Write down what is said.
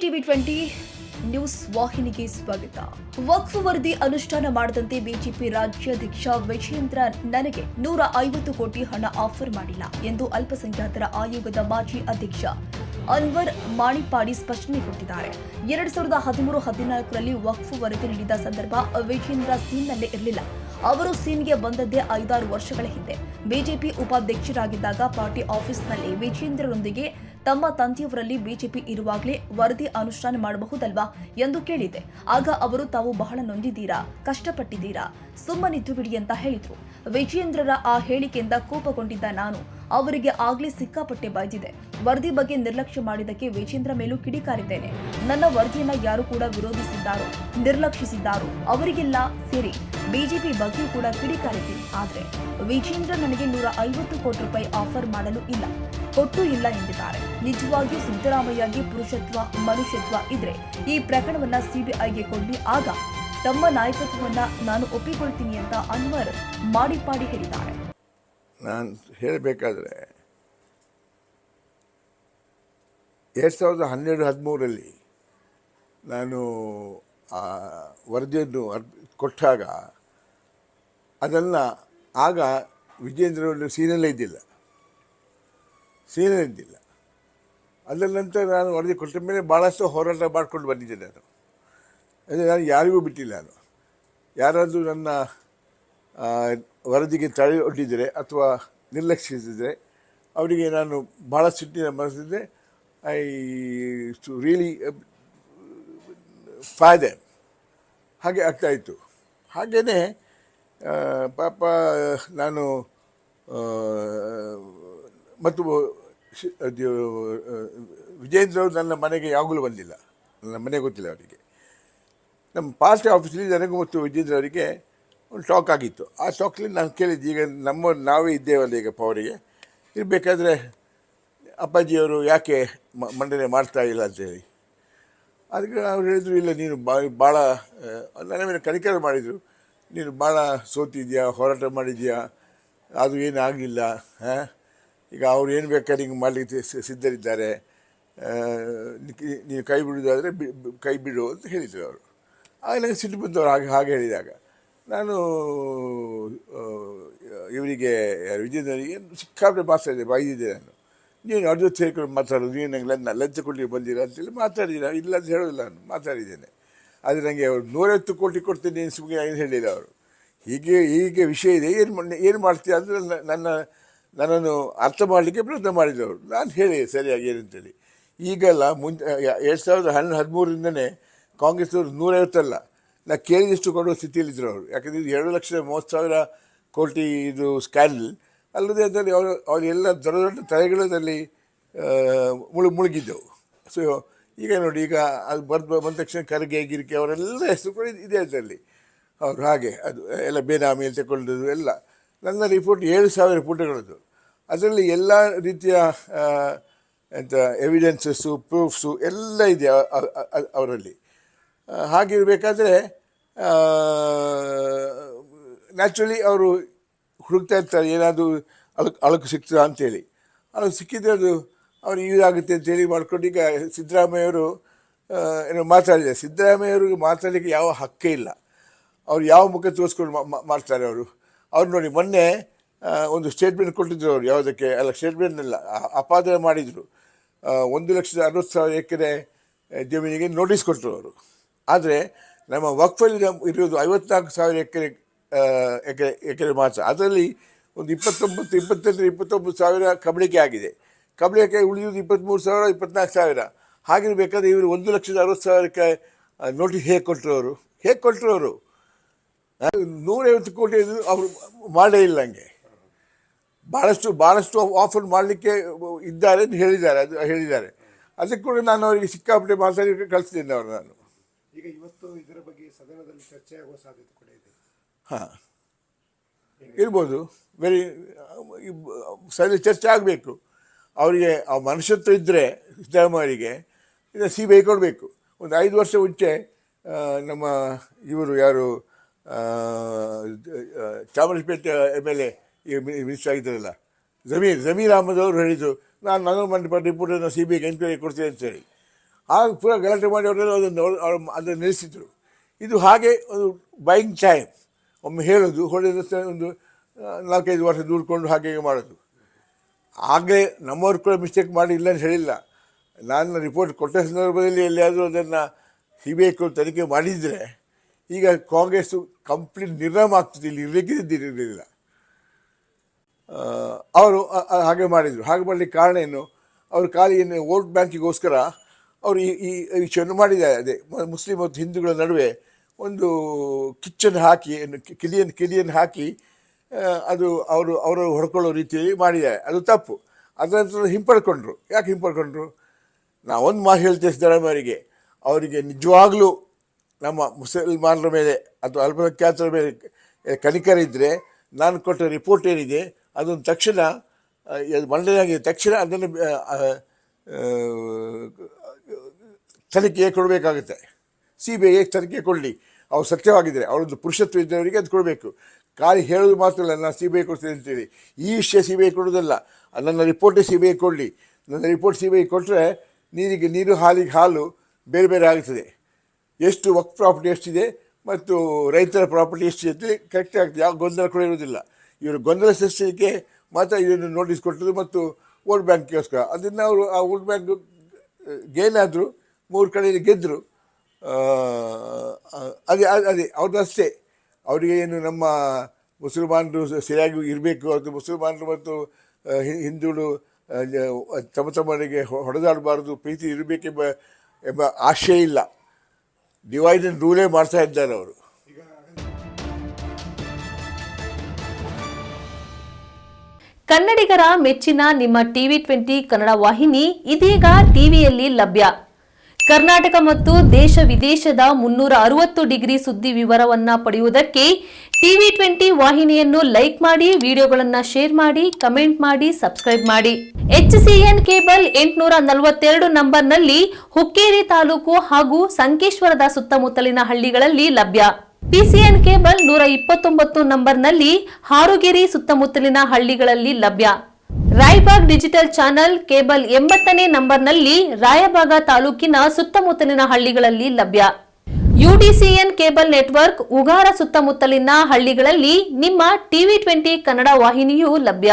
ಟಿವಿ20 news ವಾಹಿನಿಗೆ ಸ್ವಾಗತ. ವಕ್ಫ್ ವರದಿ ಅನುಷ್ಠಾನ ಮಾಡದಂತೆ ಬಿಜೆಪಿ ರಾಜ್ಯಾಧ್ಯಕ್ಷ ವಿಜೇಂದ್ರ ನನಗೆ 150 ಕೋಟಿ ಹಣ ಆಫರ್ ಮಾಡಿಲ್ಲ ಎಂದು ಅಲ್ಪಸಂಖ್ಯಾತರ ಆಯೋಗದ ಮಾಜಿ ಅಧ್ಯಕ್ಷ ಅನ್ವರ್ ಮಾಣಿಪಾಡಿ ಸ್ಪಷ್ಟನೆ ಕೊಟ್ಟಿದ್ದಾರೆ. 2013-14ರಲ್ಲಿ ವಕ್ಫ್ ವರದಿ ನೀಡಿದ ಸಂದರ್ಭ ವಿಜೇಂದ್ರ ಸೀನ್ನಲ್ಲೇ ಇರಲಿಲ್ಲ. ಅವರು ಸೀನ್ಗೆ ಬಂದದ್ದೇ 5-6 ವರ್ಷಗಳ ಹಿಂದೆ. ಬಿಜೆಪಿ ಉಪಾಧ್ಯಕ್ಷರಾಗಿದ್ದಾಗ ಪಾರ್ಟಿ ಆಫೀಸ್ನಲ್ಲಿ ವಿಜೇಂದ್ರರೊಂದಿಗೆ ತಮ್ಮ ತಂದೆಯವರಲ್ಲಿ ಬಿಜೆಪಿ ಇರುವಾಗಲೇ ವರದಿ ಅನುಷ್ಠಾನ ಮಾಡಬಹುದಲ್ವಾ ಎಂದು ಕೇಳಿದೆ. ಆಗ ಅವರು ತಾವು ಬಹಳ ನೊಂದಿದ್ದೀರಾ, ಕಷ್ಟಪಟ್ಟಿದ್ದೀರಾ, ಸುಮ್ಮನಿದ್ದು ಬಿಡಿ ಅಂತ ಹೇಳಿದ್ರು. ವಿಜೇಂದ್ರರ ಆ ಹೇಳಿಕೆಯಿಂದ ಕೋಪಗೊಂಡಿದ್ದ ನಾನು ಅವರಿಗೆ ಆಗ್ಲೇ ಸಿಕ್ಕಾಪಟ್ಟೆ ಬೈದಿದೆ. ವರದಿ ಬಗ್ಗೆ ನಿರ್ಲಕ್ಷ್ಯ ಮಾಡಿದ್ದಕ್ಕೆ ವಿಜೇಂದ್ರ ಮೇಲೂ ಕಿಡಿಕಾರಿದ್ದೇನೆ. ನನ್ನ ವರದಿಯನ್ನ ಯಾರು ಕೂಡ ವಿರೋಧಿಸಿದ್ದಾರೋ, ನಿರ್ಲಕ್ಷಿಸಿದ್ದಾರೋ ಅವರಿಗೆಲ್ಲ ಸೇರಿ ಬಿಜೆಪಿ ಬಗ್ಗೆ ಕೂಡ ಕಿಡಿಕಾರಿದ್ದೀನಿ. ಆದ್ರೆ ವಿಜೇಂದ್ರ ನನಗೆ 150 ಕೋಟಿ ರೂಪಾಯಿ ಆಫರ್ ಮಾಡಲು ಇಲ್ಲ, ಕೊಟ್ಟು ಇಲ್ಲ ಎಂದಿದ್ದಾರೆ. ನಿಜವಾಗಿಯೂ ಸಿದ್ದರಾಮಯ್ಯಗೆ ಪುರುಷತ್ವ, ಮನುಷ್ಯತ್ವ ಇದ್ರೆ ಈ ಪ್ರಕರಣವನ್ನ ಸಿಬಿಐಗೆ ಕೊಡ್ಲಿ, ಆಗ ತಮ್ಮ ನಾಯಕತ್ವವನ್ನ ನಾನು ಒಪ್ಪಿಕೊಳ್ತೀನಿ ಅಂತ ಅನ್ವರ್ ಮಾಡಿಪಾಡಿ ಹೇಳಿದ್ದಾರೆ. ನಾನು ಹೇಳಬೇಕಾದ್ರೆ 2012-13ರಲ್ಲಿ ನಾನು ಆ ವರದಿಯನ್ನು ಕೊಟ್ಟಾಗ ಅದನ್ನು ಆಗ ವಿಜೇಂದ್ರ ಸೀನಲ್ಲೇ ಇದ್ದಿಲ್ಲ. ಅದರ ನಂತರ ನಾನು ವರದಿ ಕೊಟ್ಟ ಮೇಲೆ ಭಾಳಷ್ಟು ಹೋರಾಟ ಮಾಡಿಕೊಂಡು ಬಂದಿದ್ದೆ. ನಾನು ಯಾರಿಗೂ ಬಿಟ್ಟಿಲ್ಲ. ಯಾರಾದರೂ ನನ್ನ ವರದಿಗೆ ತಡೆ ಒಡ್ಡಿದರೆ ಅಥವಾ ನಿರ್ಲಕ್ಷಿಸಿದರೆ ಅವರಿಗೆ ನಾನು ಭಾಳ ಸಿಟ್ಟಿನ ಮನಸ್ಸಿದ್ದೆ. ಐ ಟು ರಿಯಲಿ ಫಾಯ್ದೆ ಹಾಗೆ ಆಗ್ತಾಯಿತ್ತು. ಹಾಗೆಯೇ ಪಾಪ ನಾನು ಮತ್ತು ವಿಜೇಂದ್ರ ಅವರು ನನ್ನ ಮನೆಗೆ ಯಾವಾಗಲೂ ಬಂದಿಲ್ಲ. ನನ್ನ ಮನೆ ಗೊತ್ತಿಲ್ಲ ಅವರಿಗೆ. ನಮ್ಮ ಪಾರ್ಟಿ ಆಫೀಸಲ್ಲಿ ನನಗೂ ಮತ್ತು ವಿಜೇಂದ್ರ ಅವರಿಗೆ ಒಂದು ಟಾಕ್ ಆಗಿತ್ತು. ಆ ಟಾಕ್ಲಿ ನಾನು ಕೇಳಿದ್ದು, ಈಗ ನಾವೇ ಇದ್ದೇವಲ್ಲ ಈಗ ಪವರಿಗೆ, ಇರಬೇಕಾದ್ರೆ ಅಪ್ಪಾಜಿಯವರು ಯಾಕೆ ಮಂಡನೆ ಮಾಡ್ತಾ ಇಲ್ಲ ಅಂತೇಳಿ. ಅದಕ್ಕೆ ಅವ್ರು ಹೇಳಿದ್ರು, ಇಲ್ಲ ನೀನು ಭಾಳ ನನ್ನ ಮೇಲೆ ಕನಿಕರ ಮಾಡಿದರು, ನೀನು ಭಾಳ ಸೋತಿದ್ಯಾ, ಹೋರಾಟ ಮಾಡಿದ್ಯಾ, ಅದು ಏನು ಆಗಲಿಲ್ಲ. ಈಗ ಅವ್ರು ಏನು ಬೇಕಾದ್ರೆ ಹಿಂಗೆ ಮಾಡಲಿಕ್ಕೆ ಸಿದ್ಧರಿದ್ದಾರೆ, ನೀನು ಕೈ ಬಿಡೋದಾದರೆ ಕೈ ಬಿಡು ಅಂತ ಹೇಳಿದರು ಅವರು. ಆಗ ನನಗೆ ಸಿಟ್ಟು ಬಂದವರು ಹಾಗೆ ಹೇಳಿದಾಗ ನಾನು ಇವರಿಗೆ ವಿಜೇಂದ್ರನಿಗೆ ಸಿಕ್ಕಾಪಟ್ಟೆ ಮಾತಾಡಿದೆ, ಬೈದಿದ್ದೆ. ನೀನು ಅವ್ರ ಜೊತೆ ಸೇರ್ಕೊಂಡು ಮಾತಾಡೋದು, ನೀನು ನಂಗೆ ಲಂಚ ಕೊಡ್ಲಿಕ್ಕೆ ಬಂದಿರ ಅಂತೇಳಿ ಮಾತಾಡಿದ್ದೀರ, ಇಲ್ಲ ಅಂತ ಹೇಳೋದಿಲ್ಲ, ನಾನು ಮಾತಾಡಿದ್ದೇನೆ. ಆದರೆ ನನಗೆ ಅವ್ರು 150 ಕೋಟಿ ಕೊಡ್ತೀನಿ ನೀನು ಸುಮ್ಮನೆ ಏನು ಹೇಳಿಲ್ಲ ಅವರು. ಹೀಗೆ ವಿಷಯ ಇದೆ, ಏನು ಮಾಡ್ತೀಯ ಅಂದರೆ ನನ್ನನ್ನು ಅರ್ಥ ಮಾಡಲಿಕ್ಕೆ ಪ್ರಯತ್ನ ಮಾಡಿದವರು. ನಾನು ಹೇಳಿ ಸರಿಯಾಗಿ ಏನಂತೇಳಿ. ಈಗಲ್ಲ, 2013ರಿಂದನೇ ಕಾಂಗ್ರೆಸ್ನವರು 150 ಅಲ್ಲ, ನಾನು ಕೇಳಿದಷ್ಟು ಕೊಡುವ ಸ್ಥಿತಿಯಲ್ಲಿದ್ದರು ಅವರು. ಯಾಕಂದರೆ ಇದು 2,30,000 ಕೋಟಿ ಇದು ಸ್ಕ್ಯಾಂಡಲ್ ಅಲ್ಲದೆ ಅದರಲ್ಲಿ ಅವರೆಲ್ಲ ದೊಡ್ಡ ದೊಡ್ಡ ತಲೆಗಳಲ್ಲಿ ಮುಳುಗಿದ್ದವು. ಸೊ ಈಗ ನೋಡಿ, ಈಗ ಅದು ಬಂದ ತಕ್ಷಣ ಖರ್ಗೆ ಗಿರ್ಗೆ ಅವರೆಲ್ಲ ಹೆಸರು ಕೂಡ ಇದೆ ಅದರಲ್ಲಿ. ಅವರು ಹಾಗೆ ಅದು ಎಲ್ಲ ಬೇನಾಮಿ ತಗೊಳ್ಳೋದು ಎಲ್ಲ. ನನ್ನ ರಿಪೋರ್ಟ್ 7,000 ಪುಟಗಳದ್ದು. ಅದರಲ್ಲಿ ಎಲ್ಲ ರೀತಿಯ ಎಂಥ ಎವಿಡೆನ್ಸಸ್ಸು, ಪ್ರೂಫ್ಸು ಎಲ್ಲ ಇದೆ ಅವರಲ್ಲಿ. ಹಾಗಿರಬೇಕಾದ್ರೆ ನ್ಯಾಚುರಲಿ ಅವರು ಹುಡುಕ್ತಾ ಇರ್ತಾರೆ, ಏನಾದರೂ ಅಳಕು ಸಿಗ್ತದೆ ಅಂಥೇಳಿ. ಅಳಕು ಸಿಕ್ಕಿದ್ರೆ ಅದು ಅವ್ರು ಇದಾಗುತ್ತೆ ಅಂತೇಳಿ ಮಾಡ್ಕೊಂಡು ಈಗ ಸಿದ್ದರಾಮಯ್ಯವರು ಏನೋ ಮಾತಾಡಿದ್ದಾರೆ. ಸಿದ್ದರಾಮಯ್ಯವ್ರಿಗೆ ಮಾತಾಡಲಿಕ್ಕೆ ಯಾವ ಹಕ್ಕೇ ಇಲ್ಲ. ಅವ್ರು ಯಾವ ಮುಖ ತೋರಿಸ್ಕೊಂಡು ಮಾಡ್ತಾರೆ ಅವ್ರು ನೋಡಿ, ಮೊನ್ನೆ ಒಂದು ಸ್ಟೇಟ್ಮೆಂಟ್ ಕೊಟ್ಟಿದ್ರು ಅವರು. ಯಾವುದಕ್ಕೆ ಅಲ್ಲ, ಸ್ಟೇಟ್ಮೆಂಟ್ನೆಲ್ಲ ಅಪಾದನೆ ಮಾಡಿದರು. 1,60,000 ಎಕರೆ ಜಮೀನಿಗೆ ನೋಟಿಸ್ ಕೊಟ್ಟರು ಅವರು. ಆದರೆ ನಮ್ಮ ವಕ್ಫಲ್ಲಿ ಇರೋದು 54,000 ಎಕರೆ ಮಾತ್ರ. ಅದರಲ್ಲಿ ಒಂದು 29,000 ಕಬಳಿಕೆ ಆಗಿದೆ. ಕಬಳಿಕೆ ಉಳಿಯೋದು 23,000, 24,000. ಹಾಗಿರಬೇಕಾದ್ರೆ ಇವರು 1,60,000 ನೋಟಿಸ್ ಹೇಗೆ ಕೊಟ್ಟರು ಅವರು? 150 ಕೋಟಿ ಅವರು ಮಾಡೇ ಇಲ್ಲ. ಹಂಗೆ ಭಾಳಷ್ಟು ಆಫರ್ ಮಾಡಲಿಕ್ಕೆ ಇದ್ದಾರೆ ಅಂತ ಹೇಳಿದ್ದಾರೆ. ಅದಕ್ಕೆ ಕೂಡ ನಾನು ಅವರಿಗೆ ಸಿಕ್ಕಾಪಟ್ಟೆ ಮಾತಾಡಿ ಕಳಿಸ್ತೀನಿ ಅವರು. ನಾನು ಈಗ ಇವತ್ತು ಇದರ ಬಗ್ಗೆ ಸದನದಲ್ಲಿ ಚರ್ಚೆ ಆಗುವ ಸಾಧ್ಯತೆ ಕೂಡ ಇದೆ. ಇರ್ಬೋದು, ಸರಿ, ಚರ್ಚೆ ಆಗಬೇಕು. ಅವರಿಗೆ ಆ ಮನುಷ್ಯತ್ವ ಇದ್ದರೆ ಸಿದ್ದರಾಮಯ್ಯರಿಗೆ ಇದನ್ನು ಸಿಬಿಐ ಕೊಡಬೇಕು. ಒಂದು 5 ವರ್ಷ ಮುಂಚೆ ನಮ್ಮ ಇವರು ಯಾರು ಚಾಮರಾಜಪೇಟೆ MLA ಈಗ ಮಿನಿಸ್ಟರ್ ಆಗಿದ್ದಾರಲ್ಲ, ಜಮೀರ್ ಅಹಮದ್ ಅವರು ಹೇಳಿದರು, ನಾನು ನನ್ನ ರಿಪೋರ್ಟನ್ನು CBIಗೆ ಎನ್ಕ್ವೈರಿ ಕೊಡ್ತೀನಿ ಅಂತೇಳಿ. ಆಗ ಪೂರ ಗಲಾಟೆ ಮಾಡಿ ಅವರೆಲ್ಲ ಅದನ್ನು ನಿಲ್ಲಿಸಿದ್ರು. ಇದು ಹಾಗೆ ಒಂದು ಬೈಯಿಂಗ್ ಟೈಮ್, ಒಮ್ಮೆ ಹೇಳೋದು ಹೊಡೆದ ಒಂದು 4-5 ವರ್ಷ ದೂಡ್ಕೊಂಡು ಹಾಗೆ ಮಾಡೋದು. ಆಗಲೇ ನಮ್ಮವ್ರು ಕೂಡ ಮಿಸ್ಟೇಕ್ ಮಾಡಿ ಇಲ್ಲ ಅಂತ ಹೇಳಿಲ್ಲ. ನಾನು ರಿಪೋರ್ಟ್ ಕೊಟ್ಟ ಸಂದರ್ಭದಲ್ಲಿ ಎಲ್ಲಿಯಾದರೂ ಅದನ್ನು CBI ತನಿಖೆ ಮಾಡಿದರೆ ಈಗ ಕಾಂಗ್ರೆಸ್ಸು ಕಂಪ್ಲೀಟ್ ನಿರ್ನಾಮ ಆಗ್ತದೆ, ಇಲ್ಲಿ ಇರಲಿಕ್ಕಿರಲಿಲ್ಲ. ಅವರು ಹಾಗೆ ಮಾಡಿದರು. ಹಾಗೆ ಮಾಡಲಿಕ್ಕೆ ಕಾರಣ ಏನು, ಅವರು ಖಾಲಿ ಏನು ವೋಟ್ ಬ್ಯಾಂಕಿಗೋಸ್ಕರ ಅವರು ಈ ವಿಷಯವನ್ನು ಮಾಡಿದ್ದಾರೆ. ಅದೇ ಮುಸ್ಲಿಂ ಮತ್ತು ಹಿಂದೂಗಳ ನಡುವೆ ಒಂದು ಕಿಚ್ಚನ್ನು ಹಾಕಿ, ಕಿಡಿಯನ್ನು ಹಾಕಿ ಅದು ಅವರು ಹೊಡ್ಕೊಳ್ಳೋ ರೀತಿಯಲ್ಲಿ ಮಾಡಿದ್ದಾರೆ. ಅದು ತಪ್ಪು. ಅದರ ನಂತರ ಹಿಂಪಡ್ಕೊಂಡ್ರು. ಯಾಕೆ ಹಿಂಪಡ್ಕೊಂಡ್ರು? ನಾವು ಒಂದು ಮಾತು ಹೇಳ್ತೇವೆ ಸಿದ್ದರಾಮಯ್ಯರಿಗೆ, ಅವರಿಗೆ ನಿಜವಾಗ್ಲೂ ನಮ್ಮ ಮುಸಲ್ಮಾನರ ಮೇಲೆ ಅಥವಾ ಅಲ್ಪಸಂಖ್ಯಾತರ ಮೇಲೆ ಕನಿಕರ ಇದ್ದರೆ ನಾನು ಕೊಟ್ಟ ರಿಪೋರ್ಟ್ ಏನಿದೆ ಅದೊಂದು ತಕ್ಷಣ ಮಂಡನೆಯಾಗಿದೆ, ತಕ್ಷಣ ಅದನ್ನು ತನಿಖೆಗೆ ಕೊಡಬೇಕಾಗುತ್ತೆ. CBI ತನಿಖೆ ಕೊಡಲಿ. ಅವ್ರು ಸತ್ಯವಾಗಿದ್ದರೆ, ಅವರೊಂದು ಪುರುಷತ್ವ ಇದ್ದವರಿಗೆ ಅದು ಕೊಡಬೇಕು. ಖಾಲಿ ಹೇಳೋದು ಮಾತ್ರ ಅಲ್ಲ, ನಾನು CBI ಕೊಡ್ತೀನಿ ಅಂತೇಳಿ. ಈ ವಿಷಯ CBI ಕೊಡೋದಲ್ಲ, ನನ್ನ ರಿಪೋರ್ಟೇ CBI ಕೊಡಲಿ. ನನ್ನ ರಿಪೋರ್ಟ್ CBI ಕೊಟ್ಟರೆ ನೀರಿಗೆ ನೀರು, ಹಾಲಿಗೆ ಹಾಲು ಬೇರೆ ಬೇರೆ ಆಗುತ್ತದೆ. ಎಷ್ಟು ವಕ್ಫ್ ಪ್ರಾಪರ್ಟಿ ಎಷ್ಟಿದೆ ಮತ್ತು ರೈತರ ಪ್ರಾಪರ್ಟಿ ಎಷ್ಟಿದೆ ಅಂತ ಕರೆಕ್ಟ್ ಆಗ್ತದೆ. ಯಾವ ಗೊಂದಲ ಕೂಡ ಇರೋದಿಲ್ಲ. ಇವರು ಗೊಂದಲ ಸೃಷ್ಟಿಸಲಿಕ್ಕೆ ಮಾತ್ರ ಇದನ್ನು ನೋಟಿಸ್ ಕೊಟ್ಟರು ಮತ್ತು ವೋಟ್ ಬ್ಯಾಂಕ್ಗೋಸ್ಕರ. ಅದನ್ನು ಅವರು ಆ ವೋಟ್ ಬ್ಯಾಂಕ್ ಗೇನಾದರು, 3 ಕಡೆಯಲ್ಲಿ ಗೆದ್ದರು. ಅದೇ ಅವ್ರದ್ದು ಅಷ್ಟೇ. ಅವರಿಗೆ ಏನು ನಮ್ಮ ಮುಸಲ್ಮಾನರು ಸರಿಯಾಗಿ ಇರಬೇಕು, ಅದು ಮುಸಲ್ಮಾನರು ಮತ್ತು ಹಿಂದೂಗಳು ತಮ್ಮರಿಗೆ ಹೊಡೆದಾಡಬಾರ್ದು, ಪ್ರೀತಿ ಇರಬೇಕೆಂಬ ಆಶಯ ಇಲ್ಲ. ಡಿವೈಡ್ ಆ್ಯಂಡ್ ರೂಲೇ ಮಾಡ್ತಾ ಇದ್ದಾರೆ ಅವರು. ಕನ್ನಡಿಗರ ಮೆಚ್ಚಿನ ನಿಮ್ಮ TV20 ಕನ್ನಡ ವಾಹಿನಿ ಇದೀಗ ಟಿವಿಯಲ್ಲಿ ಲಭ್ಯ. ಕರ್ನಾಟಕ ಮತ್ತು ದೇಶ ವಿದೇಶದ 360 ಡಿಗ್ರಿ ಸುದ್ದಿ ವಿವರವನ್ನ ಪಡೆಯುವುದಕ್ಕೆ TV20 ವಾಹಿನಿಯನ್ನು ಲೈಕ್ ಮಾಡಿ, ವಿಡಿಯೋಗಳನ್ನು ಶೇರ್ ಮಾಡಿ, ಕಮೆಂಟ್ ಮಾಡಿ, ಸಬ್ಸ್ಕ್ರೈಬ್ ಮಾಡಿ. HCN ಕೇಬಲ್ 842 ನಂಬರ್ನಲ್ಲಿ ಹುಕ್ಕೇರಿ ತಾಲೂಕು ಹಾಗೂ ಸಂಕೇಶ್ವರದ ಸುತ್ತಮುತ್ತಲಿನ ಹಳ್ಳಿಗಳಲ್ಲಿ ಲಭ್ಯ. PCN ಕೇಬಲ್ 129 ನಂಬರ್ನಲ್ಲಿ ಹಾರುಗೆರೆ ಸುತ್ತಮುತ್ತಲಿನ ಹಳ್ಳಿಗಳಲ್ಲಿ ಲಭ್ಯ. ರಾಯಬಾಗ್ ಡಿಜಿಟಲ್ ಚಾನೆಲ್ ಕೇಬಲ್ 80ನೇ ನಂಬರ್ನಲ್ಲಿ ರಾಯಬಾಗ ತಾಲೂಕಿನ ಸುತ್ತಮುತ್ತಲಿನ ಹಳ್ಳಿಗಳಲ್ಲಿ ಲಭ್ಯ. UDCN ಕೇಬಲ್ ನೆಟ್ವರ್ಕ್ ಉಗಾರ ಸುತ್ತಮುತ್ತಲಿನ ಹಳ್ಳಿಗಳಲ್ಲಿ ನಿಮ್ಮ TV20 ಕನ್ನಡ ವಾಹಿನಿಯೂ ಲಭ್ಯ.